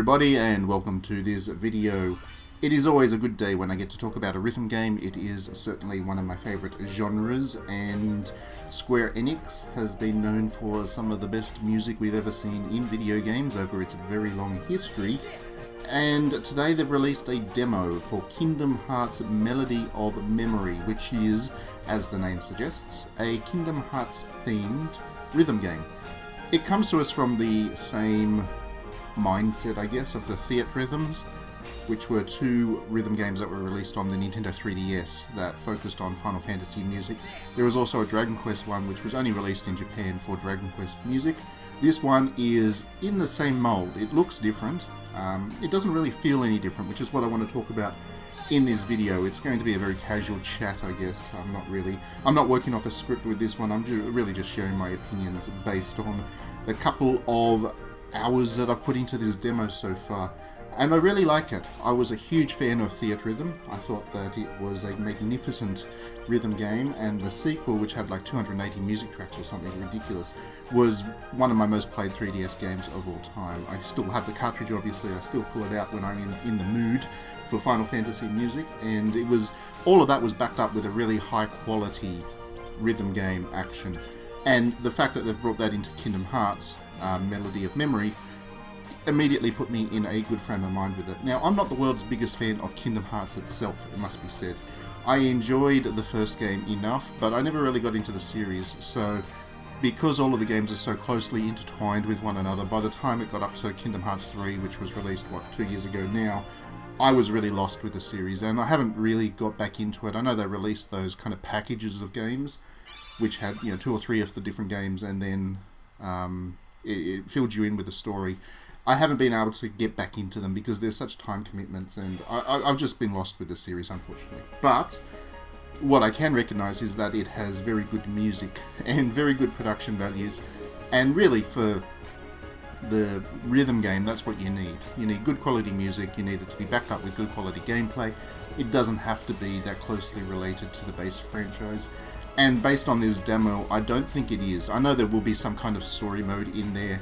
everybody, and welcome to this video. It is always a good day when I get to talk about a rhythm game. It is certainly one of my favourite genres, and Square Enix has been known for some of the best music we've ever seen in video games over its very long history. And today they've released a demo for Kingdom Hearts Melody of Memory, which is, as the name suggests, a Kingdom Hearts themed rhythm game. It comes to us from the same mindset, I guess, of the Theatrhythms, which were two rhythm games that were released on the Nintendo 3DS that focused on Final Fantasy music. There was also a Dragon Quest one which was only released in Japan for Dragon Quest music. This one is in the same mold. It looks different. It doesn't really feel any different, which is what I want to talk about in this video. It's going to be a very casual chat, I guess. I'm not working off a script with this one. I'm really just sharing my opinions based on the couple of hours that I've put into this demo so far, and I really like it. I was a huge fan of Theatrhythm. I thought that it was a magnificent rhythm game, and the sequel, which had like 280 music tracks or something ridiculous, was one of my most played 3DS games of all time. I still have the cartridge, obviously. I still pull it out when I'm in the mood for Final Fantasy music, and all of that was backed up with a really high quality rhythm game action. And the fact that they've brought that into Kingdom Hearts Melody of Memory immediately put me in a good frame of mind with it. Now, I'm not the world's biggest fan of Kingdom Hearts itself, it must be said. I enjoyed the first game enough, but I never really got into the series, so because all of the games are so closely intertwined with one another, by the time it got up to Kingdom Hearts 3, which was released, 2 years ago now, I was really lost with the series, and I haven't really got back into it. I know they released those kind of packages of games, which had 2 or 3 of the different games, and then it filled you in with the story. I haven't been able to get back into them because there's such time commitments, and I've just been lost with the series, unfortunately. But what I can recognise is that it has very good music and very good production values, and really for the rhythm game, that's what you need. You need good quality music, you need it to be backed up with good quality gameplay. It doesn't have to be that closely related to the base franchise. And based on this demo, I don't think it is. I know there will be some kind of story mode in there,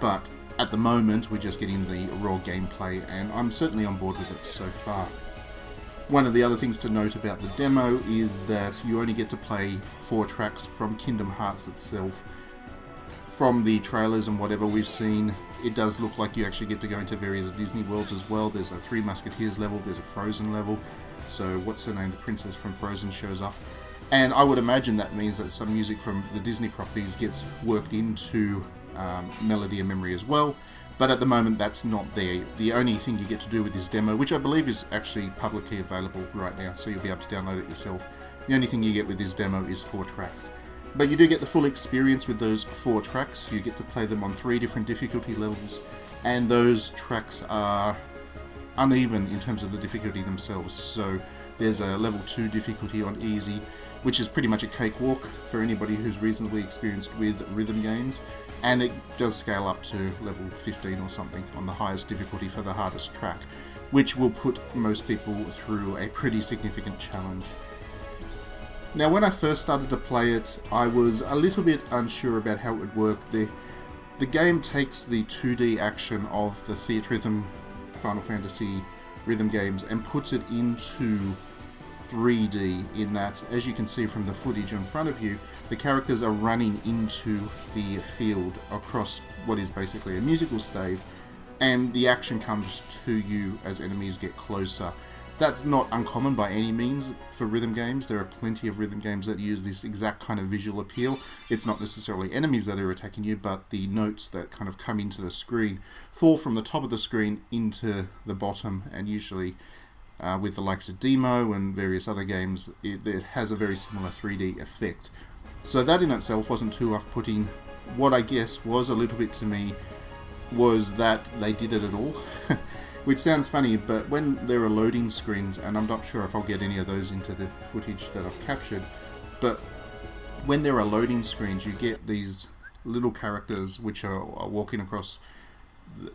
but at the moment we're just getting the raw gameplay, and I'm certainly on board with it so far. One of the other things to note about the demo is that you only get to play 4 tracks from Kingdom Hearts itself. From the trailers and whatever we've seen, it does look like you actually get to go into various Disney worlds as well. There's a Three Musketeers level, there's a Frozen level, so what's her name, the princess from Frozen shows up. And I would imagine that means that some music from the Disney properties gets worked into Melody of Memory as well, but at the moment that's not there. The only thing you get to do with this demo, which I believe is actually publicly available right now, so you'll be able to download it yourself, the only thing you get with this demo is 4 tracks. But you do get the full experience with those 4 tracks. You get to play them on 3 different difficulty levels, and those tracks are uneven in terms of the difficulty themselves. So there's a level 2 difficulty on easy, which is pretty much a cakewalk for anybody who's reasonably experienced with rhythm games, and it does scale up to level 15 or something on the highest difficulty for the hardest track, which will put most people through a pretty significant challenge. Now, when I first started to play it, I was a little bit unsure about how it would work. The game takes the 2D action of the Theatrhythm Final Fantasy rhythm games and puts it into 3D, in that, as you can see from the footage in front of you, the characters are running into the field across what is basically a musical stage, and the action comes to you as enemies get closer. That's not uncommon by any means for rhythm games. There are plenty of rhythm games that use this exact kind of visual appeal. It's not necessarily enemies that are attacking you, but the notes that kind of come into the screen fall from the top of the screen into the bottom, and usually with the likes of Demo and various other games, it has a very similar 3D effect. So that in itself wasn't too off-putting. What I guess was a little bit to me was that they did it at all. Which sounds funny, but when there are loading screens, and I'm not sure if I'll get any of those into the footage that I've captured, but when there are loading screens, you get these little characters which are walking across.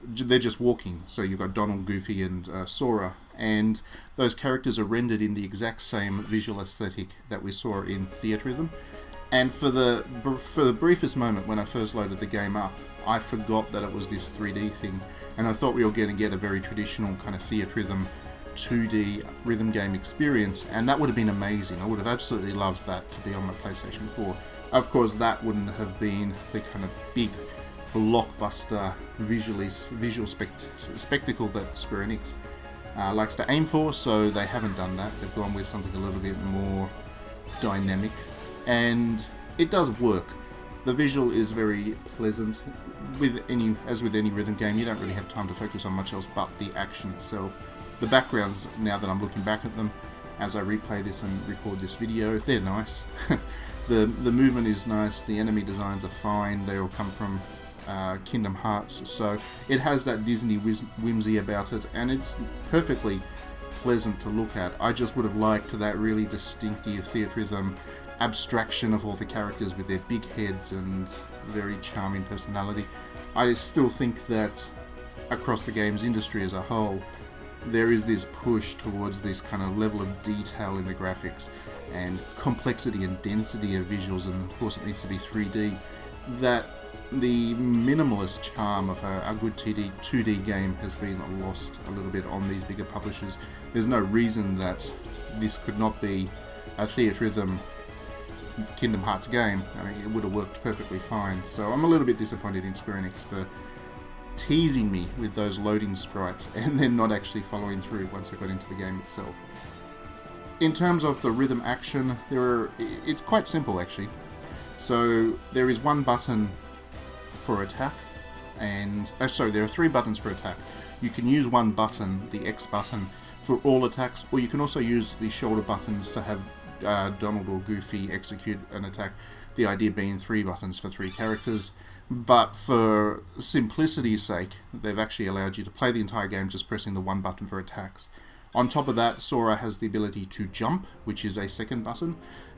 They're just walking. So you've got Donald, Goofy, and Sora, and those characters are rendered in the exact same visual aesthetic that we saw in Theatrhythm. And for the briefest moment when I first loaded the game up, I forgot that it was this 3D thing, and I thought we were going to get a very traditional kind of theatrhythm 2D rhythm game experience, and that would have been amazing. I would have absolutely loved that to be on my PlayStation 4. Of course, that wouldn't have been the kind of big blockbuster visual spectacle that Square Enix likes to aim for, so they haven't done that. They've gone with something a little bit more dynamic, and it does work. The visual is very pleasant. As with any rhythm game, you don't really have time to focus on much else but the action itself. The backgrounds, now that I'm looking back at them, as I replay this and record this video, they're nice. The movement is nice, the enemy designs are fine, they all come from Kingdom Hearts, so it has that Disney whimsy about it, and it's perfectly pleasant to look at. I just would have liked that really distinctive theatrhythm abstraction of all the characters with their big heads and very charming personality. I still think that across the games industry as a whole, there is this push towards this kind of level of detail in the graphics and complexity and density of visuals, and of course it needs to be 3D, that the minimalist charm of a good 2D game has been lost a little bit on these bigger publishers. There's no reason that this could not be a theatrhythm Kingdom Hearts game. I mean, it would have worked perfectly fine. So I'm a little bit disappointed in Square Enix for teasing me with those loading sprites and then not actually following through once I got into the game itself. In terms of the rhythm action, it's quite simple actually. So there is one button for attack, and there are 3 buttons for attack. You can use one button, the X button, for all attacks, or you can also use the shoulder buttons to have Donald or Goofy execute an attack. The idea being 3 buttons for 3 characters. But for simplicity's sake, they've actually allowed you to play the entire game just pressing the one button for attacks. On top of that, Sora has the ability to jump, which is a second button,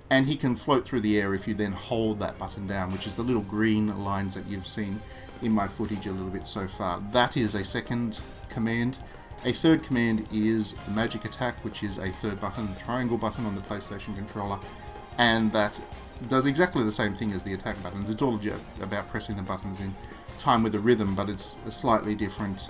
and he can float through the air if you then hold that button down, which is the little green lines that you've seen in my footage a little bit so far. That is a second command. A third command is the magic attack, which is a third button, the triangle button on the PlayStation controller, and that does exactly the same thing as the attack buttons. It's all about pressing the buttons in time with the rhythm, but it's a slightly different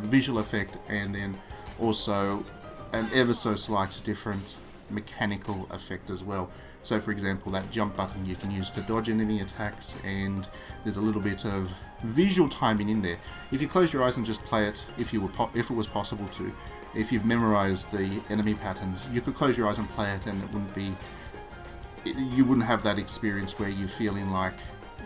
visual effect, and then also an ever so slight different mechanical effect as well. So for example, that jump button you can use to dodge enemy attacks, and there's a little bit of visual timing in there. If you close your eyes and just play it, if it was possible to, if you've memorized the enemy patterns, you could close your eyes and play it, and you wouldn't have that experience where you're feeling like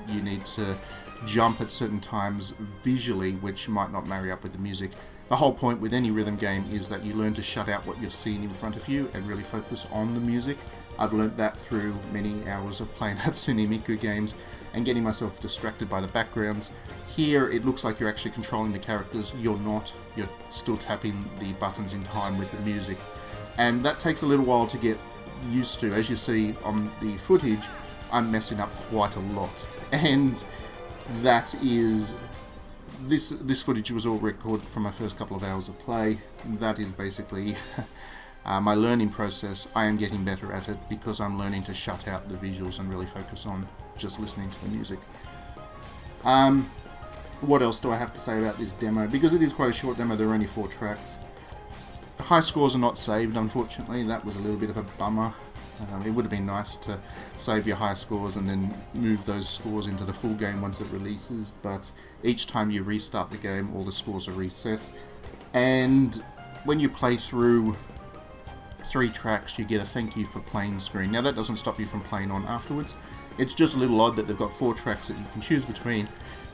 you need to jump at certain times visually, which might not marry up with the music. The whole point with any rhythm game is that you learn to shut out what you're seeing in front of you and really focus on the music. I've learnt that through many hours of playing Hatsune Miku games and getting myself distracted by the backgrounds. Here it looks like you're actually controlling the characters. You're not. You're still tapping the buttons in time with the music. And that takes a little while to get used to. As you see on the footage, I'm messing up quite a lot. And that is... This footage was all recorded from my first couple of hours of play. That is basically my learning process. I am getting better at it because I'm learning to shut out the visuals and really focus on just listening to the music. What else do I have to say about this demo? Because it is quite a short demo, there are only 4 tracks. High scores are not saved, unfortunately. That was a little bit of a bummer. It would have been nice to save your high scores and then move those scores into the full game once it releases, but each time you restart the game, all the scores are reset. And when you play through 3 tracks, you get a thank you for playing screen. Now that doesn't stop you from playing on afterwards. It's just a little odd that they've got 4 tracks that you can choose between,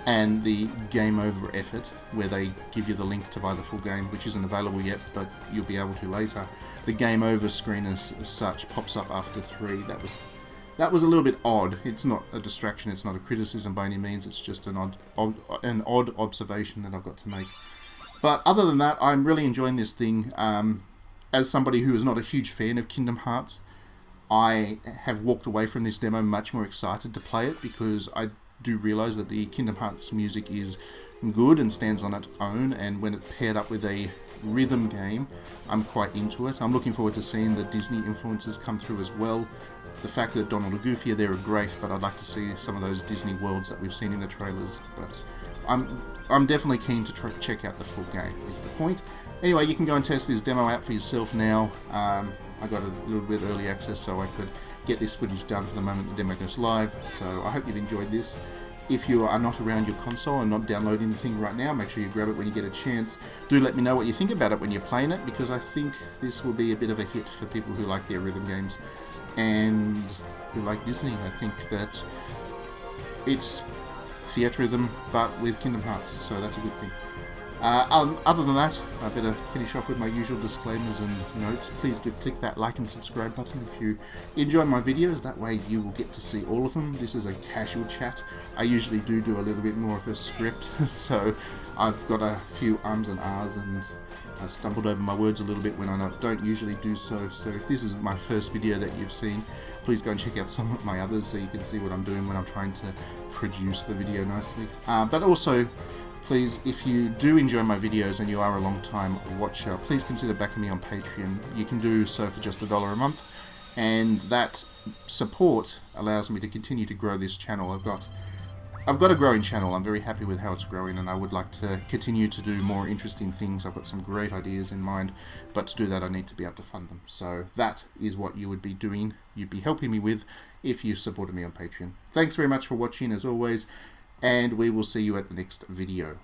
and the game over effort, where they give you the link to buy the full game, which isn't available yet, but you'll be able to later. The game over screen as such pops up after 3. That was a little bit odd. It's not a distraction, it's not a criticism by any means, it's just an odd observation that I've got to make. But other than that, I'm really enjoying this thing. As somebody who is not a huge fan of Kingdom Hearts, I have walked away from this demo much more excited to play it, because I do realise that the Kingdom Hearts music is good and stands on its own, and when it's paired up with a rhythm game, I'm quite into it. I'm looking forward to seeing the Disney influences come through as well. The fact that Donald and Goofy are there are great, but I'd like to see some of those Disney worlds that we've seen in the trailers. But I'm definitely keen to check out the full game, is the point. Anyway, you can go and test this demo out for yourself now. I got a little bit early access so I could get this footage done for the moment the demo goes live. So I hope you've enjoyed this. If you are not around your console and not downloading the thing right now, make sure you grab it when you get a chance. Do let me know what you think about it when you're playing it, because I think this will be a bit of a hit for people who like their rhythm games and who like Disney. I think that it's theatrhythm but with Kingdom Hearts, so that's a good thing. Other than that, I better finish off with my usual disclaimers and notes. Please do click that like and subscribe button if you enjoy my videos. That way you will get to see all of them. This is a casual chat. I usually do a little bit more of a script, so I've got a few ums and ahs, and I've stumbled over my words a little bit when I don't usually do so. So if this is my first video that you've seen, please go and check out some of my others so you can see what I'm doing when I'm trying to produce the video nicely. But also, please, if you do enjoy my videos and you are a long time watcher, please consider backing me on Patreon. You can do so for just $1 a month, and that support allows me to continue to grow this channel. I've got a growing channel. I'm very happy with how it's growing, and I would like to continue to do more interesting things. I've got some great ideas in mind, but to do that I need to be able to fund them. So that is what you would be doing. You'd be helping me with if you supported me on Patreon. Thanks very much for watching as always, and we will see you at the next video.